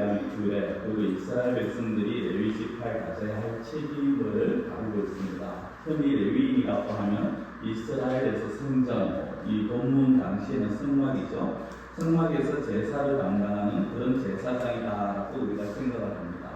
대한 규례, 그리고 이스라엘 백성들이 레위 지파에 가져야 할 책임을 다루고 있습니다. 흔히 레위인이라고 하면 이스라엘에서 성전, 이 본문 당시에는 성막이죠. 성막에서 제사를 담당하는 그런 제사장이다라고 우리가 생각을 합니다.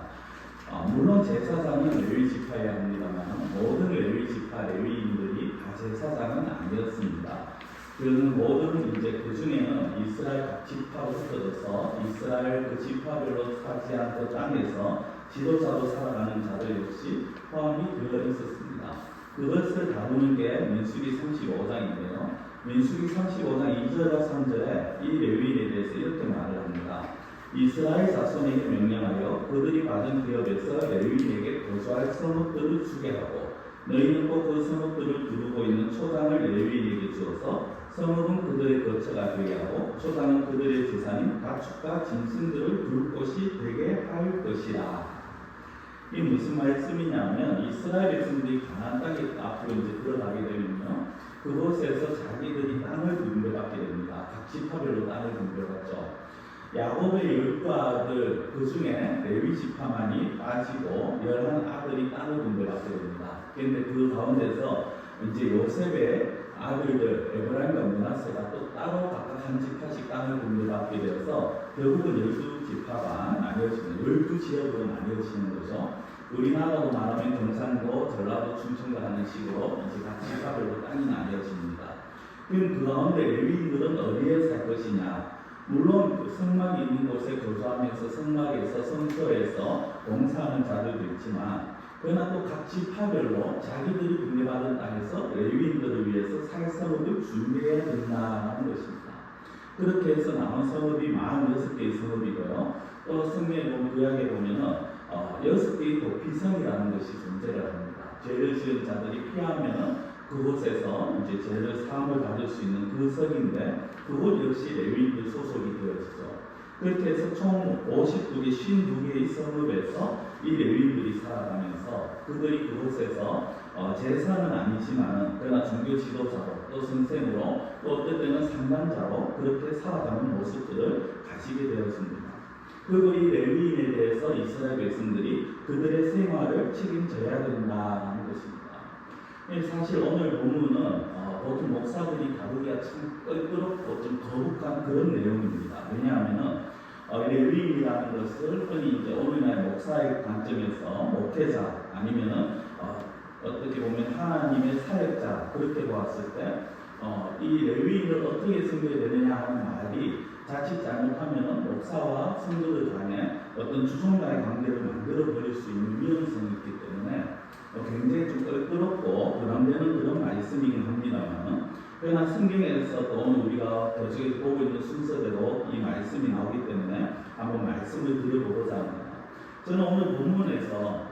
물론 제사장은 레위 지파여야 합니다만 모든 레위 지파 레위인들이 다 제사장은 아니었습니다. 그는 모든 이제 그 중에는 이스라엘 각 지파로 흩어져서 이스라엘 그 지파별로 차지한 그 땅에서 지도자로 살아가는 자들 역시 포함이 되어 있었습니다. 그것을 다루는 게 민수기 35장인데요. 민수기 35장 2절과 3절에 이 레위인에 대해서 이렇게 말을 합니다. 이스라엘 자손에게 명령하여 그들이 받은 기업에서 레위인에게 거주할 성읍들을 주게 하고 너희는 꼭 그 성읍들을 두르고 있는 초장을 레위인에게 주어서 성읍은 그들의 거처가 되게 하고 초장은 그들의 재산인 가축과 짐승들을 둘 곳이 되게 할 것이라. 이 무슨 말씀이냐면 이스라엘 백성들이 가나안 땅에 앞으로 이제 들어가게 되면요, 그곳에서 자기들이 땅을 분배받게 됩니다. 각 지파별로 땅을 분배받죠. 야곱의 12아들 그 중에 레위 지파만이 빠지고 11아들이 땅을 분배받게 됩니다. 그런데 그 가운데서 이제 요셉의 아들들 에브라임과 므낫세가 또 따로 각각 한 지파씩 땅을 분배받게 되어서 결국은 12지파가 나뉘어지는 12지역으로 나뉘어지는 거죠. 우리나라로 말하면 경상도, 전라도, 충청도 하는 식으로 이제 각 지파별로 땅이 나뉘어집니다. 그럼 그 가운데 레위인들은 어디에 살 것이냐? 물론 그 성막이 있는 곳에 거주하면서 성막에서 성소에서 봉사하는 자들도 있지만 그러나 또 각 지파별로 자기들이 분배받은 땅에서 레위인들을 위해서 살 성읍을 준비해야 된다는 것입니다. 그렇게 해서 남은 성읍이 46개의 성읍이고요. 또 성경에 보면 구약에 보면은 6개의 도피성이라는 것이 존재를 합니다. 죄를 지은 자들이 피하면은 그곳에서 이제 죄를 사함을 받을 수 있는 그 성인데 그곳 역시 레위인들 소속이 되어지죠. 그렇게 해서 총 52개, 52개의 성읍에서 이 레위인들이 살아가면서 그들이 그곳에서 제사는 아니지만 그러나 종교 지도자로 또 선생으로 또 어떤 때는 상담자로 그렇게 살아가는 모습들을 가지게 되었습니다. 그리고 이 레위인에 대해서 이스라엘 백성들이 그들의 생활을 책임져야 된다는 것입니다. 사실 오늘 본문은 보통 목사들이 다루기가 참 껄끄럽고 좀 거북한 그런 내용입니다. 왜냐하면 레위인이라는 것을 흔히 이제 오늘날 목사의 관점에서 목회자 아니면은 어떻게 보면 하나님의 사역자 그렇게 보았을 때 이 레위인을 어떻게 섬겨야 되느냐 하는 말이 자칫 잘못하면 목사와 성도들 간에 어떤 주종과의 관계를 만들어 버릴 수 있는 위험성이 있기 때문에 굉장히 좀 껄끄럽고 부담되는 그런 말씀이긴 합니다만 그러나 성경에서 또 오늘 우리가 계속 보고 있는 순서대로 이 말씀이 나오기 때문에 한번 말씀을 드려보고자 합니다. 저는 오늘 본문에서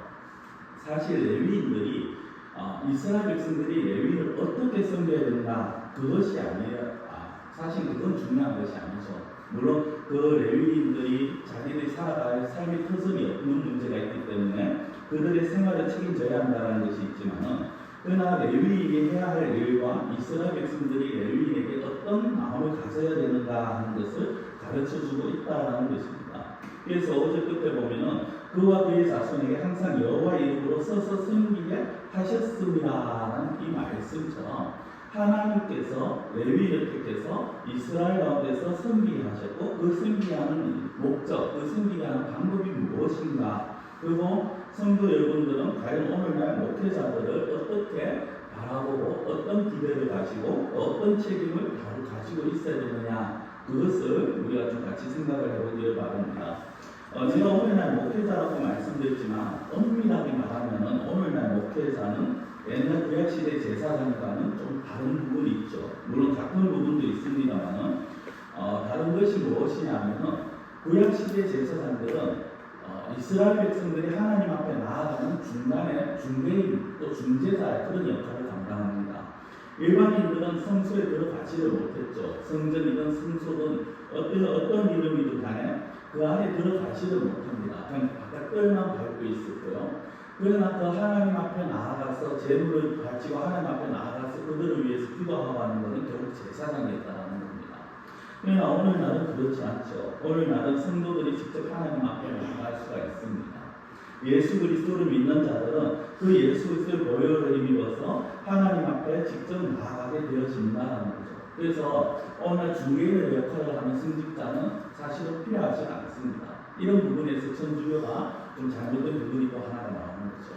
사실 레위인들이 이스라엘 백성들이 레위인을 어떻게 섬겨야 된다 그것이 아니라 사실 그건 중요한 것이 아니죠. 물론 그 레위인들이 자기들이 살아갈 삶의 터전이 없는 문제가 있기 때문에 그들의 생활을 책임져야 한다는 것이 있지만은 그러나 레위인이 해야 할 일과 이스라엘 백성들이 레위인에게 어떤 마음을 가져야 되는가 하는 것을 가르쳐주고 있다는 것입니다. 그래서 어제 끝에 보면은 그와 그의 자손에게 항상 여호와의 이름으로 서서 섬기게 하셨음이라는 이 말씀처럼 하나님께서 레위인을 택해서 이스라엘 가운데서 섬기게 하셨고 그 섬기게 하는 목적, 그 섬기게 하는 방법이 무엇인가 그리고 성도 여러분들은 과연 오늘날 목회자들을 어떻게 바라보고 어떤 기대를 가지고 어떤 책임을 가지고 있어야 되느냐 그것을 우리가 좀 같이 생각을 해보기를 바랍니다. 제가 오늘날 목회자라고 말씀드렸지만 엄밀하게 말하면 오늘날 목회자는 옛날 구약시대 제사장과는 좀 다른 부분이 있죠. 물론 같은 부분도 있습니다만 다른 것이 무엇이냐면 구약시대 제사장들은 이스라엘 백성들이 하나님 앞에 나아가는 중개인 또 중재자의 그런 역할을 담당합니다. 일반인들은 성소에 들어가지를 못했죠. 성전이든 성소든 어떤 이름이든 간에 그 안에 들어가지를 못합니다. 그냥 바깥뜰만 밟고 있었고요. 그러나 그 하나님 앞에 나아가서 제물을 가지고 하나님 앞에 나아가서 그들을 위해서 기도하고 하는 것은 결국 제사장이었다는 겁니다. 그러나 오늘날은 그렇지 않죠. 오늘날은 성도들이 직접 하나님 앞에 나아갈 수가 있습니다. 예수 그리스도를 믿는 자들은 그 예수 그리스도의 보혈을 힘입어서 하나님 앞에 직접 나아가게 되어진다는 거죠. 그래서 오늘 중개인의 역할을 하는 승직자는 사실은 필요하지 않습니다. 이런 부분에서 천주교가 좀 잘못된 부분이 또 하나가 나오는 거죠.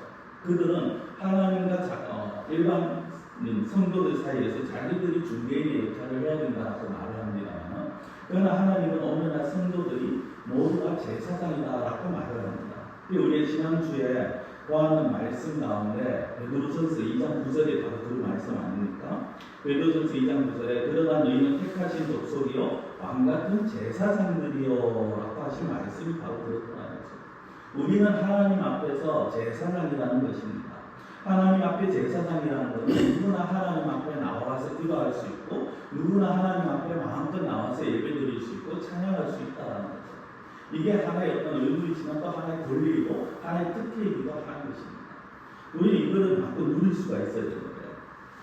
그들은 하나님과 일반 성도들 사이에서 자기들이 중개인의 역할을 해야 된다고 말을 합니다만, 그러나 하나님은 오늘날 성도들이 모두가 제사장이다라고 말을 합니다. 우리의 지난주에 보았는 말씀 가운데 베드로전서 2장 9절에 바로 그 말씀 아닙니까? 베드로전서 2장 9절에 그러나 너희는 택하신 족속이요 왕같은 제사장들이요 라고 하신 말씀이 바로 그렇더라는 거죠. 우리는 하나님 앞에서 제사장이라는 것입니다. 하나님 앞에 제사장이라는 것은 누구나 하나님 앞에 나와서 기도할 수 있고 누구나 하나님 앞에 마음껏 나와서 예배드릴 수 있고 찬양할 수 있다는 거죠. 이게 하나의 어떤 의무이지만 또 하나의 권리이고 하나의 특혜이기도 하는 것입니다. 우리는 이거를 받고 누릴 수가 있어야 되는데,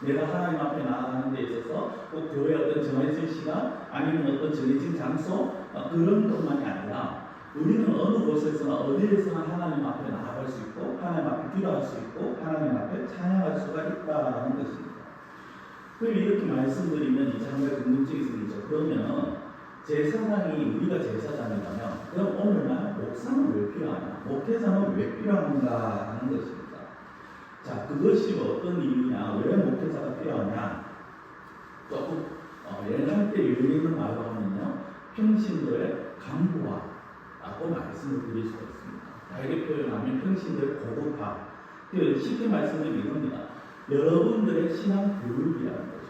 내가 하나님 앞에 나아가는 데 있어서 꼭 교회 어떤 정해진 시간 아니면 어떤 정해진 장소 그런 것만이 아니라 우리는 어느 곳에서나 어디에서나 하나님 앞에 나아갈 수 있고 하나님 앞에 기도할 수 있고 하나님 앞에 찬양할 수가 있다는 것입니다. 그럼 이렇게 말씀드리면 이제 한 가지 궁금증이 생기죠. 그러면 제사장이 우리가 제사장이라면 그럼 오늘날 목사는 왜 필요하냐? 목회자는 왜 필요한가 하는 것입니다. 자, 그것이 어떤 이유냐? 왜 목회자가 필요하냐? 조금 한때 유행했는 말로 하면요, 평신도의 간부화라고 말씀을 드릴 수가 있습니다. 다르게 표현하면 평신도의 고급화. 쉽게 말씀드리면 이겁니다. 여러분들의 신앙 교육이라는 거죠.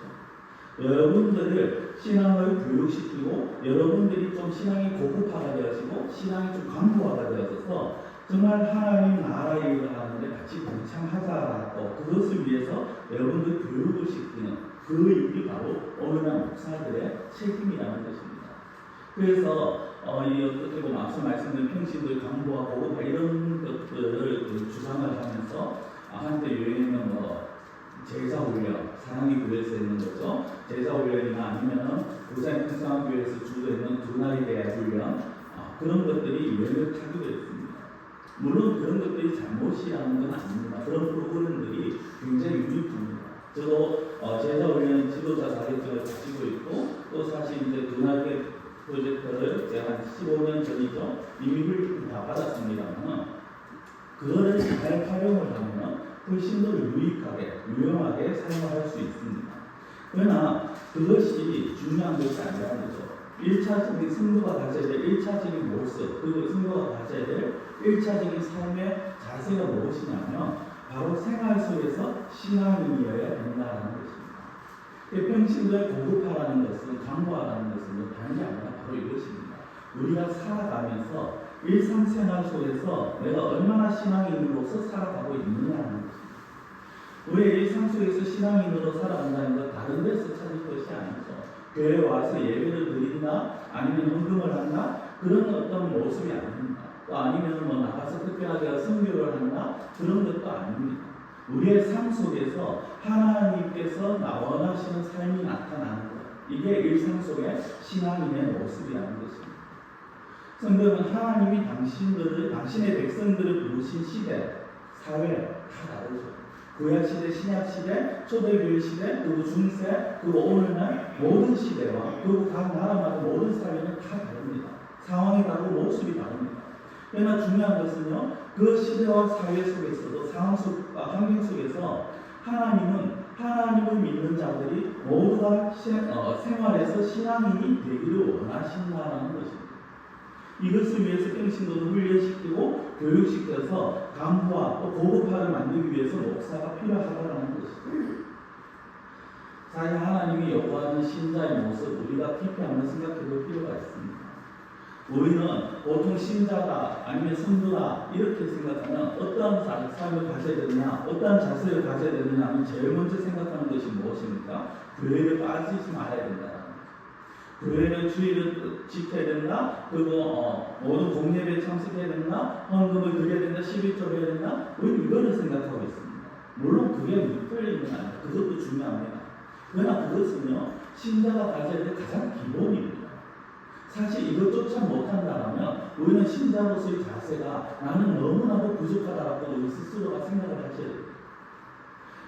여러분들을 신앙을 교육시키고 여러분들이 좀 신앙이 고급화가 되어지고 신앙이 좀 간부화가 되어져서 정말 하나님 나라의 일을 하는데 같이 동참하자라고 그것을 위해서 여러분들 교육을 시키는 그 일이 바로 오늘날 목사들의 책임이라는 것입니다. 그래서 이 어떻게 보면 앞서 말씀드린 평신도의 강부와 고급화 이런 것들을 주장을 하면서 한때 유행했는 제사훈련, 사랑의 교회에서 있는 거죠. 제사훈련이나 아니면 부산 평상교회에서 주도했는 두나리 대학 훈련 그런 것들이 유행을 타기도 했습니다. 물론 그런 것들이 잘못이라는 건 아닙니다. 그런 프로그램들이 굉장히 유익합니다. 저도 제사훈련 지도자 자격증을 가지고 있고 또 사실 이제 두나리 프로젝트를 제가 한 15년 전이죠. 이미 훈련을 다 받았습니다만 그거를 잘 활용을 하면 훨씬 더 유익하게, 유용하게 사용할 수 있습니다. 그러나 그것이 중요한 것이 아니라는 거죠. 1차적인 성도가 가져야 될 1차적인 모습, 그리고 성도가 가져야 될 1차적인 삶의 자세가 무엇이냐면 바로 생활 속에서 신앙인이어야 된다는 것입니다. 평신도의 고급화라는 것은, 강화라는 것은 다른 게 아니라 바로 이것입니다. 우리가 살아가면서 일상생활 속에서 내가 얼마나 신앙인으로서 살아가고 있느냐는 것입니다. 우리의 일상 속에서 신앙인으로 살아간다는 것 다른 데서 찾을 것이 아니죠. 교회에 와서 예배를 드린다, 아니면 헌금을 한다, 그런 어떤 모습이 아닙니다. 또 아니면 나가서 특별하게 선교를 한다, 그런 것도 아닙니다. 우리의 삶 속에서 하나님께서 원하시는 삶이 나타나는 것, 이게 일상 속의 신앙인의 모습이라는 것입니다. 성경은 하나님이 당신의 백성들을 부르신 시대, 사회 다 다르죠. 구약 시대, 신약 시대, 초대교회 시대, 그리고 중세, 그리고 오늘날 모든 시대와 그리고 각 나라마다 모든 사회는 다 다릅니다. 상황이 다르고 모습이 다릅니다. 그러나 중요한 것은요, 그 시대와 사회 속에서도 상황 환경 속에서 하나님을 믿는 자들이 모두가 생활에서 신앙인이 되기를 원하신다는 것입니다. 이것을 위해서 평신도를 훈련시키고 교육시켜서 강부와 또 고급화를 만들기 위해서 목사가 필요하다는 것입니다. 사실 하나님이 요구하는 신자의 모습 우리가 깊이 한번 생각해볼 필요가 있습니다. 우리는 보통 신자다 아니면 성도다 이렇게 생각하면 어떠한 삶을 가져야 되느냐, 어떠한 자세를 가져야 되느냐 하면 제일 먼저 생각하는 것이 무엇입니까? 교회를 빠지지 말아야 된다. 교회는 주일을 지켜야 된다. 그리고 모든 공예배에 참석해야 된다. 헌금을 드려야 된다. 11조를 해야 된다. 우리는 이거를 생각하고 있습니다. 물론 그게 틀린 건 아닙니다. 그것도 중요합니다. 그러나 그것은요, 신자가 가져야 될 가장 기본입니다. 사실 이것조차 못한다면 우리는 신자로서의 자세가 나는 너무나도 부족하다고 우리 스스로가 생각을 하셔야 돼요.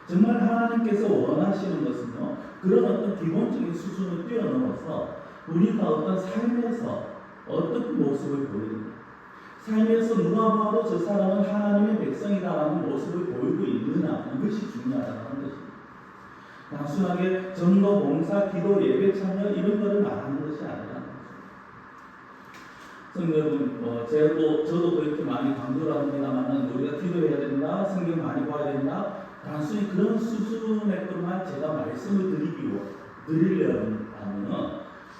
정말 하나님께서 원하시는 것은요, 그런 어떤 기본적인 수준을 뛰어넘어서 우리가 어떤 삶에서 어떤 모습을 보이는, 삶에서 누가 봐도 저 사람은 하나님의 백성이다라는 모습을 보이고 있느냐, 이것이 중요하다는 것입니다. 단순하게 전도, 봉사, 기도, 예배 참여 이런 것을 말하는 것이 아니라, 성경은 저도 그렇게 많이 강조를 합니다만 우리가 기도해야 된다, 성경 많이 봐야 된다, 단순히 그런 수준의 것만 제가 말씀을 드리려면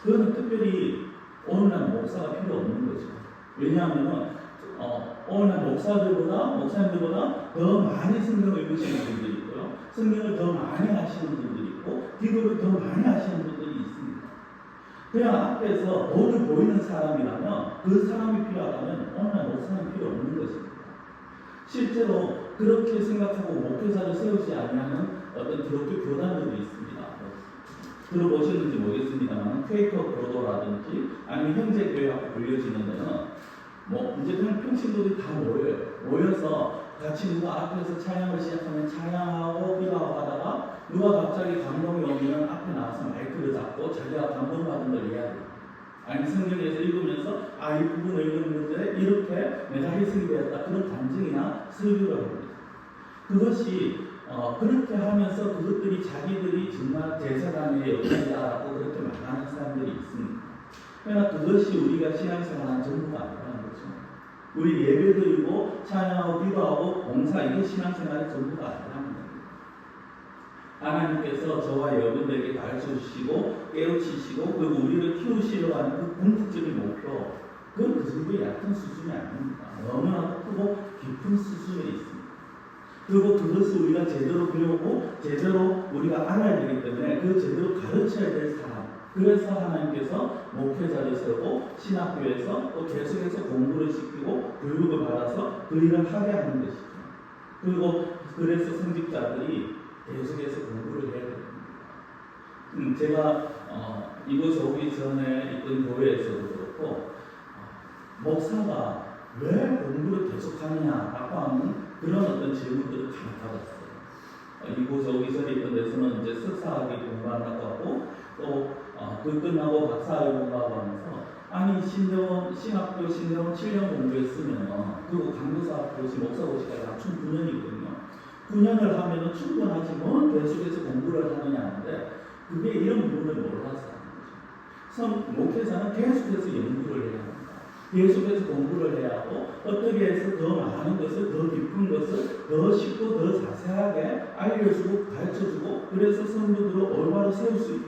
그거는 특별히 오늘날 목사가 필요 없는 거죠. 왜냐하면 오늘날 목사님들보다 더 많이 성경을 읽으시는 분들이 있고요, 성경을 더 많이 하시는 분들이 있고, 기도를 더 많이 하시는 분들이 있습니다. 그냥 앞에서 돈을 보이는 사람이라면 그 사람이 필요하다면 오늘날 목사는 필요 없는 것입니다. 실제로 그렇게 생각하고 목회자를 세우지 아니하는 어떤 기독교 교단들이 있습니다. 들어보셨는지 모르겠습니다만 퀘이커 교도라든지 아니면 형제교회라고 불려지는 데는 이제 그냥 평신도들이 다 모여서 같이 누가 앞에서 찬양을 시작하면 찬양하고 기도하고 하다가 누가 갑자기 감동이 오면 앞에 나와서 마이크를 잡고 자기가 감동받은 걸 이야기해요. 아니 성경에서 읽으면서 이 부분을 읽었는데 이렇게 내가 희생이 되었다, 그런 간증이나 설교를 합니다. 그것이 그렇게 하면서 그것들이 자기들이 정말 제사장의 역할이다라고 그렇게 말하는 사람들이 있습니다. 그러나 그것이 우리가 신앙생활하는 전부가 아니라는 거죠. 우리 예배드리고 찬양하고 기도하고 봉사, 이게 신앙생활의 전부가 아니라는 겁니다. 하나님께서 저와 여러분들에게 가르쳐주시고 깨우치시고 그리고 우리를 키우시려고 하는 그 궁극적인 목표, 그건 그 정도의 얕은 수준이 아닙니다. 너무나도 크고 깊은 수준에 있습니다. 그리고 그것을 우리가 제대로 배우고 제대로 우리가 알아야 되기 때문에 그 제대로 가르쳐야 될 사람, 그래서 하나님께서 목회자를 세우고 신학교에서 또 계속해서 공부를 시키고 교육을 받아서 그 일을 하게 하는 것이죠. 그리고 그래서 성직자들이 계속해서 공부를 해야 됩니다. 제가 이곳에 오기 전에 있던 교회에서도 그렇고 목사가 왜 공부를 계속하느냐라고 하는 그런 어떤 질문들을 많이 받았어요. 이곳에 오기 전에 있던 데서는 이제 석사학위 공부한다고 하고 또 그 끝나고 박사학위 공부하고 하면서 아니 신학교 신대원 7년 공부했으면 그리고 강교사 고시 목사 고시까지 총 9년이거든요. 9년을 하면은 충분하지 뭐 계속해서 공부를 하느냐 하는데 그게 이런 부분을 몰라서 하는 거죠. 목회자는 계속해서 연구를 해야 합니다. 계속해서 공부를 해야 하고 어떻게 해서 더 많은 것을, 더 깊은 것을 더 쉽고 더 자세하게 알려주고 가르쳐주고 그래서 성도들을 올바로 세울 수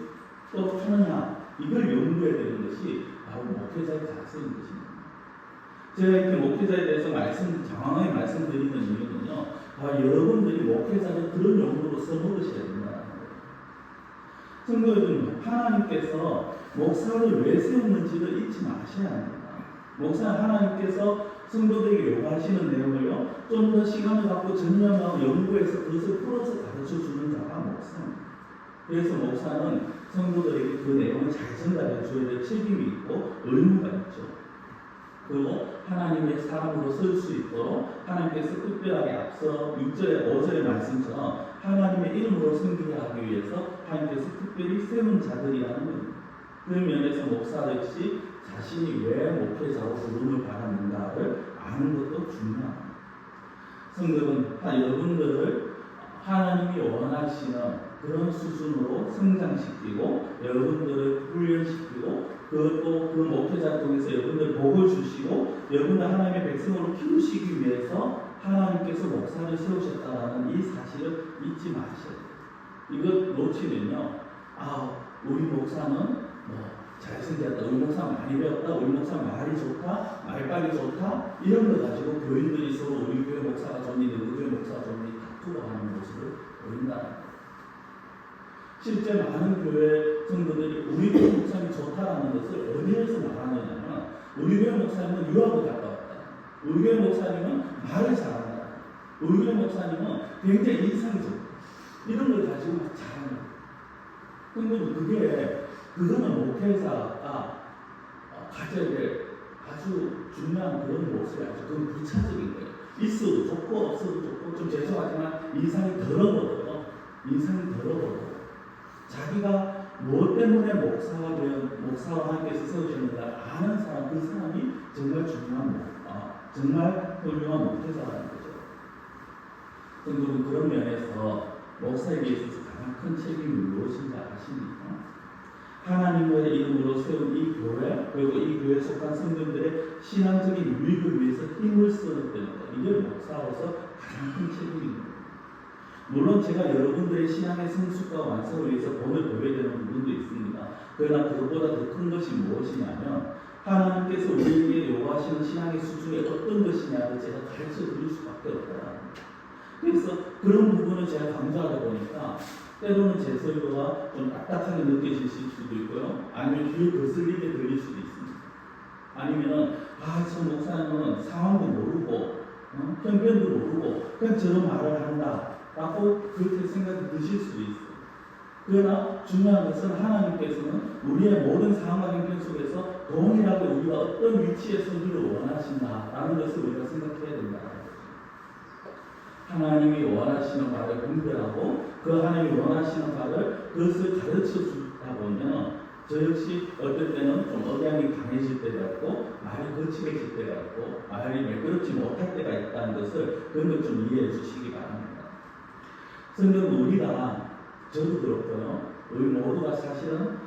있도록 하느냐, 이걸 연구해야 되는 것이 바로 목회자의 자세인 것입니다. 제가 이렇게 목회자에 대해서 장황하게 말씀드리는 이유는요, 여러분들이 목회자를 그런 용도로 써먹으셔야 된다는 거예요. 성도 여러분, 하나님께서 목사를 왜 세웠는지를 잊지 마셔야 합니다. 목사는 하나님께서 성도들에게 요구하시는 내용을요, 좀 더 시간을 갖고 전념하고 연구해서 그것을 풀어서 가르쳐주는 자가 목사입니다. 그래서 목사는 성도들에게 그 내용을 잘 전달해 줘야 될 책임이 있고 의무가 있죠. 그리고 하나님의 사람으로 설 수 있도록 하나님께서 특별하게 앞서 6절에 5절의 말씀처럼 하나님의 이름으로 섬기게 하기 위해서 하나님께서 특별히 세운 자들이라는 겁니다. 그 면에서 목사 역시 자신이 왜 목회자로 부름을 받았는가를 아는 것도 중요합니다. 성경은 여러분들을 하나님이 원하시는 그런 수준으로 성장시키고 여러분들을 훈련시키고 그것도 그 목회자 통해서 여러분들 복을 주시고 여러분들 하나님의 백성으로 키우시기 위해서 하나님께서 목사를 세우셨다는 이 사실을 잊지 마셔야 돼요. 이것 놓치면요, 우리 목사는 잘생겼다, 우리 목사 많이 배웠다, 우리 목사 말이 좋다, 말빨이 좋다, 이런 거 가지고 교인들이 서로 우리 교회 목사가 좋니, 누구 교회 목사가 좋니 다투고 하는 모습을 보인다는 거예요. 실제 많은 교회 성도들이 우리 교회 목사님이 좋다라는 것을 어디에서 말하느냐면 우리 교회 목사님은 유학을 갔다 왔다, 우리 교회 목사님은 말을 잘한다, 우리 교회 목사님은 굉장히 인상이 좋다, 이런 걸 가지고 막 잘합니다. 근데 그거는 목회자가 가져야 될 아주 중요한 그런 모습이 아주 그건 부차적인 거예요. 있어도 좋고 없어도 좋고 좀 죄송하지만 인상이 더러워요. 인상이 더러워요. 자기가 무엇 때문에 목사와 함께서 세우셨는가 아는 사람, 그 사람이 정말 중요한 정말 훌륭한 목회자라는 거죠. 여러분, 그런 면에서 목사에게 있어서 가장 큰 책임이 무엇인지 아십니까? 하나님의 이름으로 세운 이 교회, 그리고 이 교회에 속한 성도들의 신앙적인 유익을 위해서 힘을 쓰는 것, 이게 목사로서 가장 큰 책임입니다. 물론 제가 여러분들의 신앙의 성숙과 완성을 위해서 돈을 벌여야 되는 부분도 있습니다. 그러나 그것보다 더 큰 것이 무엇이냐면 하나님께서 우리에게 요구하시는 신앙의 수준이 어떤 것이냐를 제가 가르쳐 드릴 수밖에 없다. 그래서 그런 부분을 제가 강조하다 보니까 때로는 제 설교가 좀 딱딱하게 느껴질 수도 있고요. 아니면 귀에 거슬리게 들릴 수도 있습니다. 아니면은 저 목사님은 상황도 모르고 편견도 모르고 그냥 저런 말을 한다 라고 그렇게 생각이 드실 수도 있어요. 그러나 중요한 것은 하나님께서는 우리의 모든 상황과 형편 속에서 동일하게 우리가 어떤 위치에 서기를 원하신다라는 것을 우리가 생각해야 된다. 하나님이 원하시는 바를 분별하고 그 하나님이 원하시는 바를 그것을 가르쳐 주다 보면 저 역시 어떨 때는 좀 억양이 강해질 때가 있고 말이 거칠어질 때가 있고 말이 매끄럽지 못할 때가 있다는 것을 그런 것 좀 이해해 주시기 바랍니다. 성경 우리가 저도 그렇고요. 우리 모두가 사실은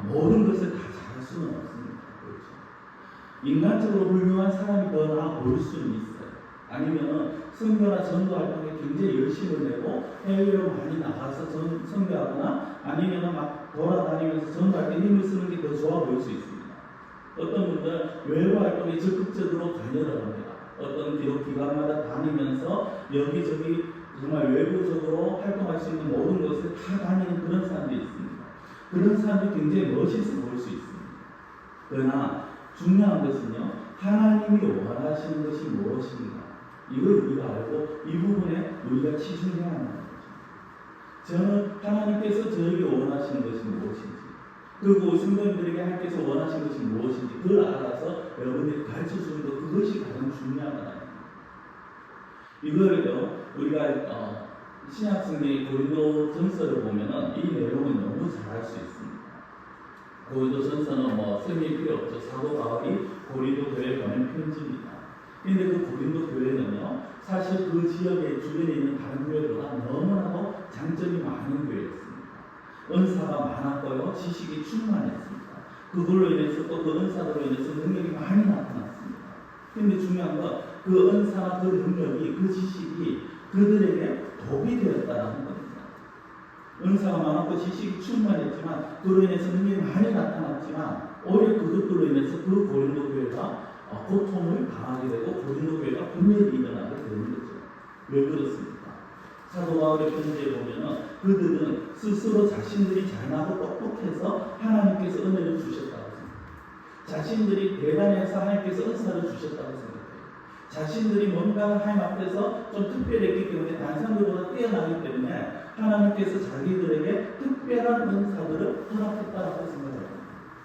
모든 것을 다 잘할 수는 없습니다. 그렇죠? 인간적으로 훌륭한 사람이 더 나아 보일 수는 있어요. 아니면 선교나 전도 활동에 굉장히 열심을 내고 해외로 많이 나가서 선교하거나 아니면 막 돌아다니면서 전도할 때 힘을 쓰는 게 더 좋아 보일 수 있습니다. 어떤 분들은 외부 활동에 적극적으로 관여를 합니다. 어떤 기관마다 다니면서 여기저기 정말 외부적으로 활동할 수 있는 모든 것을 다 다니는 그런 사람들이 있습니다. 그런 사람들이 굉장히 멋있어 보일 수 있습니다. 그러나 중요한 것은요, 하나님이 원하시는 것이 무엇인가? 이걸 우리가 알고 이 부분에 우리가 치중해야 한다는 거죠. 저는 하나님께서 저에게 원하시는 것이 무엇인지, 그리고 성도님들에게 하나님께서 원하시는 것이 무엇인지 그걸 알아서 여러분들이 가르쳐 주는 것, 그것이 가장 중요하다는 거예요. 이거를요, 우리가 신약성경의 고린도전서를 보면은 이 내용은 너무 잘 알 수 있습니다. 고린도전서는 설명이 필요 없죠. 사도 바울이 고린도 교회에 보낸 편지입니다. 그런데 그 고린도 교회는요, 사실 그 지역의 주변에 있는 다른 교회보다 너무나도 장점이 많은 교회였습니다. 은사가 많았고요, 지식이 충만했습니다. 그걸로 인해서 또 그 은사로 인해서 능력이 많이 나타났습니다. 그런데 중요한 건 그 은사나 그 능력이, 그 지식이 그들에게 dob이 되었다는 겁니다. 은사가 많았고 지식이 충만했지만 그로 인해서 능력이 많이 나타났지만 오히려 그것들로 인해서 그 고린도 교회가 고통을 당하게 되고 고린도 교회가 분열이 일어나게 되는 거죠. 왜 그렇습니까? 사도 바울의 편지에 보면은 그들은 스스로 자신들이 잘나고 똑똑해서 하나님께서 은혜를 주셨다고 생각해요. 자신들이 대단해서 하나님께서 은사를 주셨다고 생각해요. 자신들이 뭔가 하나님 앞에서 좀 특별했기 때문에 다른 사람들보다 뛰어나기 때문에 하나님께서 자기들에게 특별한 은사들을 허락했다고 생각합니다.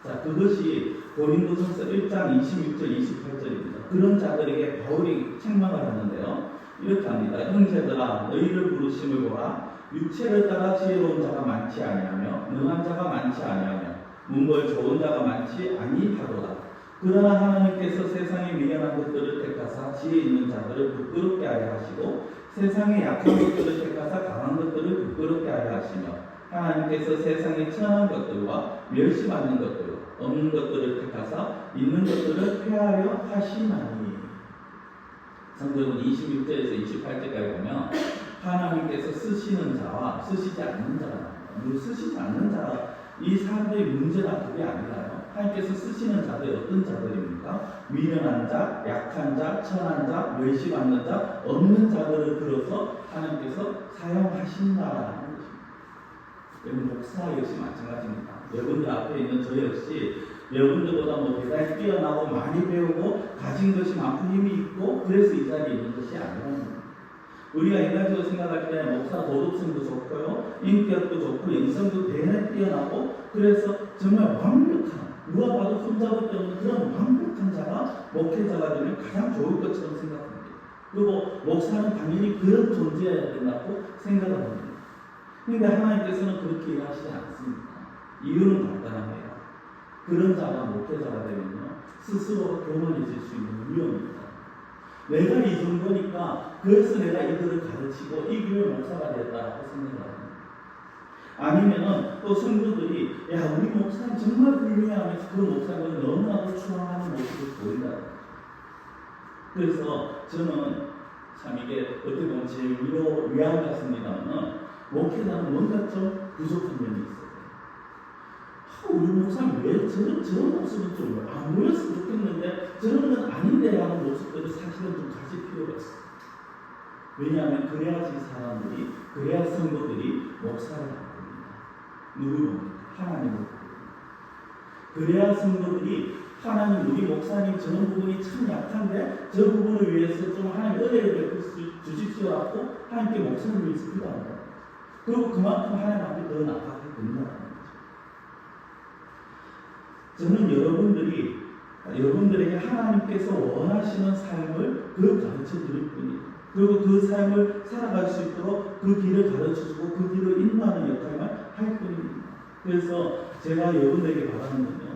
자, 그것이 고린도전서 1장 26절 28절입니다. 그런 자들에게 바울이 책망을 하는데요. 이렇게 합니다. 형제들아, 너희를 부르심을 보라. 육체를 따라 지혜로운 자가 많지 아니하며 능한 자가 많지 아니하며 문벌 좋은 자가 많지 아니하도다. 그러나 하나님께서 세상에 미련한 것들을 택하사 지혜 있는 자들을 부끄럽게 하여 하시고 세상에 약한 것들을 택하사 강한 것들을 부끄럽게 하여 하시며 하나님께서 세상에 천한 것들과 멸시받는 것들 없는 것들을 택하사 있는 것들을 폐하여 하시나니. 성경은 26절에서 28절까지 보면 하나님께서 쓰시는 자와 쓰시지 않는 자가 나옵니다. 쓰시지 않는 자, 이 사람들의 문제가 그게 아니라요. 하나님께서 쓰시는 자들이 어떤 자들입니까? 미련한 자, 약한 자, 천한 자, 멸시받는 자, 없는 자들을 들어서 하나님께서 사용하신다라는 것입니다. 여러분, 목사 역시 마찬가지입니다. 여러분들 앞에 있는 저 역시 여러분들보다 대단히 뛰어나고 많이 배우고 가진 것이 많고 힘이 있고 그래서 이 자리에 있는 것이 아니라는 우리가 인간적으로 생각할 때 목사 도덕성도 좋고요, 인격도 좋고 영성도 대단히 뛰어나고 그래서 정말 완벽한 누가 봐도 흠잡을 데 없는 그런 완벽한 자가 목회자가 되면 가장 좋을 것처럼 생각합니다. 그리고 목사는 당연히 그런 존재여야 된다고 생각을 합니다. 그런데 하나님께서는 그렇게 일하시지 않습니다. 이유는 간단합니다. 그런 자가 목회자가 되면요, 스스로가 교만해질 수 있는 위험입니다. 내가 이 정도니까 그래서 내가 이들을 가르치고 이 교회 목사가 됐다고 생각을 합니다. 아니면은 또 성도들이 야 우리 목사님 정말 훌륭해 하면서 그 목사님을 너무나도 추앙하는 모습을 보인다. 그래서 저는 참 이게 어떻게 보면 제 위안 같습니다만 목회자는 뭔가 좀 부족한 면이 있어요. 우리 목사님 왜 저런 모습은 좀 안 보였으면 좋겠는데 저런 건 아닌데 하는 모습들을 사실은 좀 가질 필요가 있어요. 왜냐하면 그래야지 사람들이, 그래야 성도들이 목사를 바꿉니다. 누구를 봅니까? 하나님을 봅니다. 그래야 성도들이 하나님 우리 목사님 저런 부분이 참 약한데 저 부분을 위해서 좀 하나님 은혜를 베풀 주십시오 하고 하나님께 목사를 위해서 기도합니다. 그리고 그만큼 하나님 앞에 더 나아가게 된다는 거죠. 저는 여러분들에게 하나님께서 원하시는 삶을 가르쳐 드릴 뿐이에요. 그리고 그 삶을 살아갈 수 있도록 그 길을 가르쳐주고 그 길을 인도하는 역할만 할 뿐입니다. 그래서 제가 여러분들에게 바라는 건요,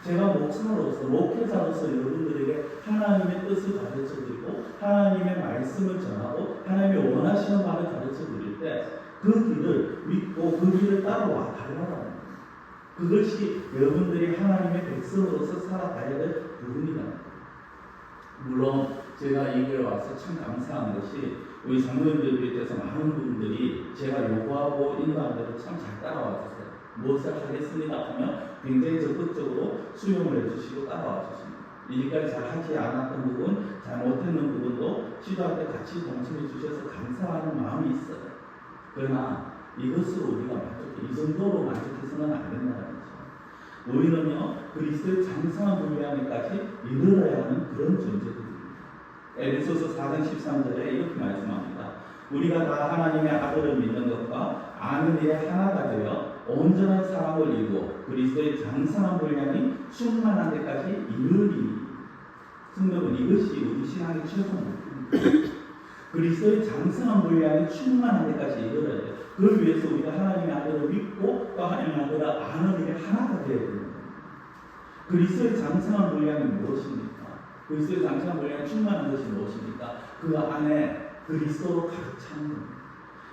제가 목사로서, 목회자로서 여러분들에게 하나님의 뜻을 가르쳐 드리고 하나님의 말씀을 전하고 하나님의 원하시는 말을 가르쳐 드릴 때 그 길을 믿고 그 길을 따라와 달라는 거예요. 그것이 여러분들이 하나님의 백성으로서 살아가야 될 부분이다. 물론 제가 이 교회에 와서 참 감사한 것이 우리 장로님들 비롯해서 많은 분들이 제가 요구하고 인도한 대로 참 잘 따라와 주세요. 무엇을 하겠습니다 하면 굉장히 적극적으로 수용을 해주시고 따라와 주십니다. 이제까지 잘 하지 않았던 부분, 잘 못했는 부분도 시도할 때 같이 동참해 주셔서 감사하는 마음이 있어요. 그러나 이것으로 우리가 만족해, 이 정도로 만족해서는 안 된다는 거죠. 우리는요, 그리스도의 장성한 분량에까지 이르러야 하는 그런 존재들입니다. 에베소서 4장 13절에 이렇게 말씀합니다. 우리가 다 하나님의 아들을 믿는 것과 아는 일에 하나가 되어 온전한 사랑을 이루어 그리스도의 장성한 분량이 충만한 데까지 이르리니. 성도는 이것이 우리 신앙의 최종 목표입니다. 그리스도의 장성한 분량이 충만한 데까지 이르러야 돼요. 그걸 위해서 우리가 하나님의 아들을 믿고 또 하나님의 아들을 아는 일에 하나가 되어야 됩니다. 그리스도의 장성한 분량이 무엇입니까? 그리스도의 장성한 분량이 충만한 것이 무엇입니까? 그 안에 그리스도로 가득 차는 겁니다.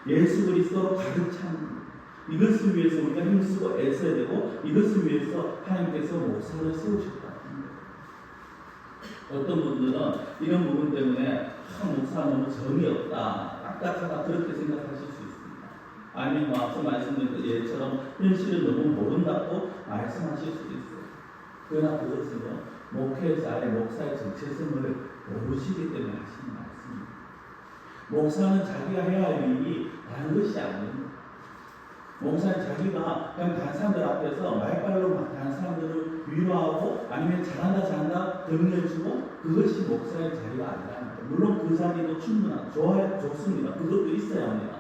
예수 그리스도로 가득 차는 겁니다. 이것을 위해서 우리가 힘쓰고 애써야 되고 이것을 위해서 하나님께서 목사를 세우셨다. 어떤 분들은 이런 부분 때문에 목사가 너무 정이 없다, 딱딱하다 그렇게 생각하실 수 있습니다. 아니면 앞서 말씀드린 예처럼 현실을 너무 모른다고 말씀하실 수도 있어요. 그러나 그것은요, 목회자의 목사의 정체성을 모르시기 때문에 하시는 말씀입니다. 목사는 자기가 해야 할 일이 다른 것이 아닙니다. 목사는 자기가 그냥 다른 사람들 앞에서 말빨로 다른 사람들을 위로하고 아니면 잘한다 격려해주고 그것이 목사의 자리가 아니라는 거예요. 물론 그 자리도 좋습니다. 그것도 있어야 합니다.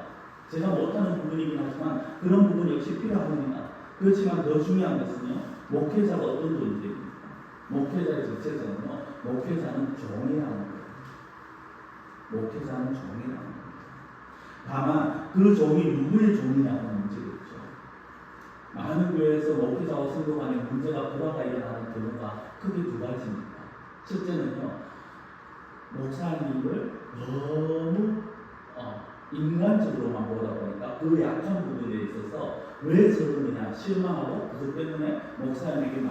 제가 못하는 부분이긴 하지만 그런 부분 역시 필요합니다. 그렇지만 더 중요한 것은요, 목회자가 어떤 존재입니까? 목회자의 정체성은요, 목회자는 종이라는 거예요. 목회자는 종이라는 거예요. 다만 그 종이 누구의 종이냐는 문제겠죠. 많은 교회에서 목회자와 성도 간의 문제가 불화가 일어나는 경우가 크게 두 가지입니다. 첫째는요, 목사님을 너무 인간적으로만 보다 보니까 그 약한 부분에 있어서 왜 저러느냐 실망하고 그것 때문에 목사님에게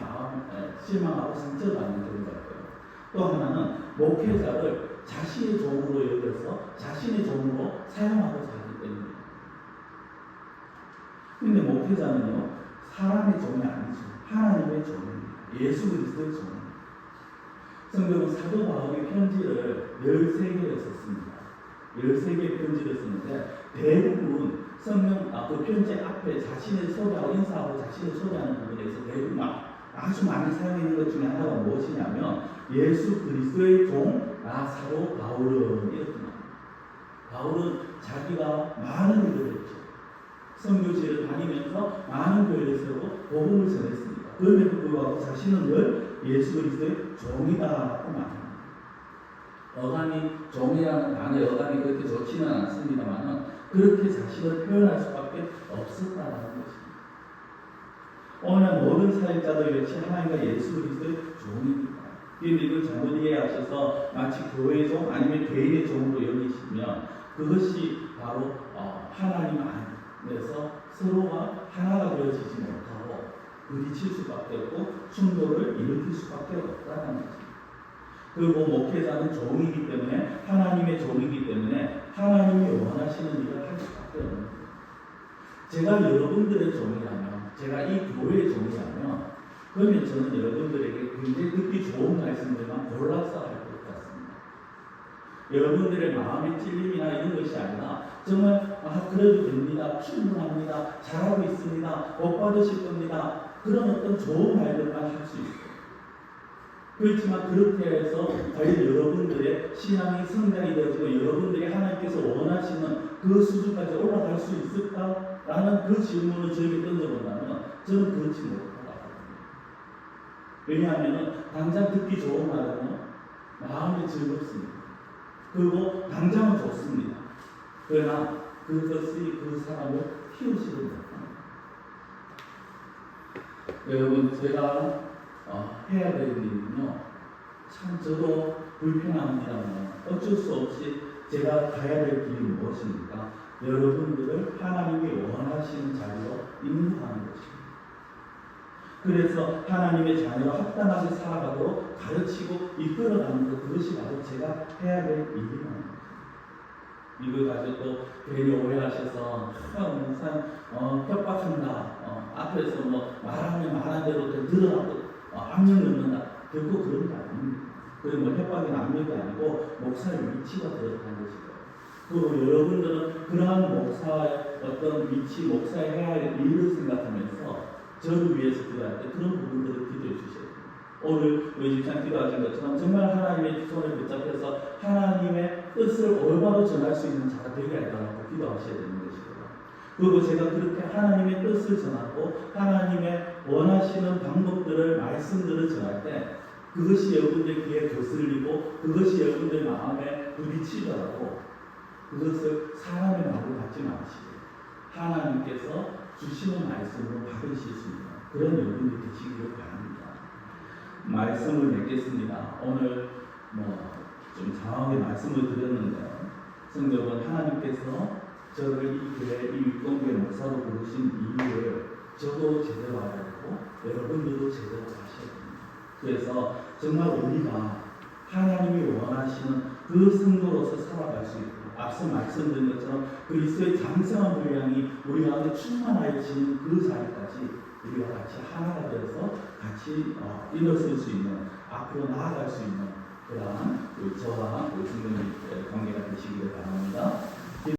실망하고 상처를 받는 경우가 있고요. 또 하나는 목회자를 자신의 종으로 여겨서 자신의 종으로 사용하고자 하기 때문입니다. 그런데 목회자는요, 사람의 종이 아니죠. 하나님의 종입니다. 예수 그리스도의 종입니다. 성경은 사도 바울의 편지를 13개를 썼습니다. 13개의 편지를 썼는데 대부분 성경 그 편지 앞에 자신을 소개하고 인사하고 자신을 소개하는 부분에서 대부분 아주 많이 사용하는 것 중에 하나가 무엇이냐면 예수 그리스도의 종 사도 바울은 이렇게 말합니다. 바울은 자기가 많은 일을 했죠. 선교지를 다니면서 많은 교회를 세우고 복음을 전했습니다. 그럼에도 불구하고 자신은 늘 예수 그리스도의 종이다라고 말합니다. 어감이 종이라는 단어의 어감이 그렇게 좋지는 않습니다만 그렇게 자신을 표현할 수밖에 없었다는 것입니다. 오늘 모든 사역자들 역시 하나님과 예수 그리스도의 종입니다. 그런데 이걸 잘못 이해하셔서 마치 교회의 종 아니면 개인의 종으로 여기시면 그것이 바로 하나님 안에서 서로가 하나가 되어지지 못하고 부딪힐 수밖에 없고 충돌을 일으킬 수밖에 없다는 것입니다. 그리고 목회자는 종이기 때문에 하나님의 종이기 때문에 하나님이 원하시는 일을 할 수밖에 없는 거예요. 제가 여러분들의 종이라면, 제가 이 교회의 종이라면, 그러면 저는 여러분들에게 굉장히 듣기 좋은 말씀들만 골라서 할 것 같습니다. 여러분들의 마음의 찔림이나 이런 것이 아니라 정말 그래도 됩니다, 충분합니다, 잘하고 있습니다, 복 받으실 겁니다, 그런 어떤 좋은 말들만 할 수 있어요. 그렇지만 그렇게 해서 과연 여러분들의 신앙이 성장이 되어지고 여러분들이 하나님께서 원하시는 그 수준까지 올라갈 수 있을까라는 그 질문을 저에게 던져본다면 저는 그렇지 못하다고 합니다. 왜냐하면 당장 듣기 좋은 말은 마음이 즐겁습니다. 그리고 당장은 좋습니다. 그러나 그것이 그 사람을 키우지를 못합니다. 여러분, 제가 해야 될 일은요, 참 저도 불편합니다만 어쩔 수 없이 제가 가야 될 길이 무엇입니까? 여러분들을 하나님이 원하시는 자리로 인도하는 것입니다. 그래서 하나님의 자녀로 합당하게 살아가도록 가르치고 이끌어가는 것, 그것이 바로 제가 해야 될 일이라는 거예요. 이걸 가지고 또 괜히 오해하셔서 협박한다, 앞에서 말하면 말한 대로 들으라고 압력 넣는다, 결코 그런 게 아닙니다. 그리고 협박이나 압력이 아니고 목사의 위치가 들어가는 것이고요. 그리고 여러분들은 그러한 목사의 어떤 위치, 목사의 해야 할 일을 생각하면서 저를 위해서 기도할 때 그런 부분들을 기도해 주셔야 됩니다. 오늘 우리 집사님 기도하신 것처럼 정말 하나님의 손을 붙잡혀서 하나님의 뜻을 올바로 전할 수 있는 자가 되게 해달라고 기도하셔야 되는 것이고요. 그리고 제가 그렇게 하나님의 뜻을 전하고 하나님의 원하시는 방법들을, 말씀들을 전할 때 그것이 여러분들 귀에 거슬리고 그것이 여러분들 마음에 부딪히더라도 그것을 사람의 말을 받지 마시고 하나님께서 주시는 말씀으로 받으실 수 있는 그런 여러분들이 되시기를 바랍니다. 말씀을 맺겠습니다. 오늘 좀 장하게 말씀을 드렸는데 성경은 하나님께서 저를 이 교회, 이 윗동교회 목사로 부르신 이유를 저도 제대로 알아야 되고 여러분들도 제대로 아셔야 됩니다. 그래서 정말 우리가 하나님이 원하시는 그 성도로서 살아갈 수 있고 앞서 말씀드린 것처럼 그리스도의 장성한 분량이 우리 가운데 충만하여지는 그 자리까지 우리가 같이 하나가 되어서 같이 일어설 수 있는, 앞으로 나아갈 수 있는 그러한 저와 우리 성도님의 관계가 되시기를 바랍니다.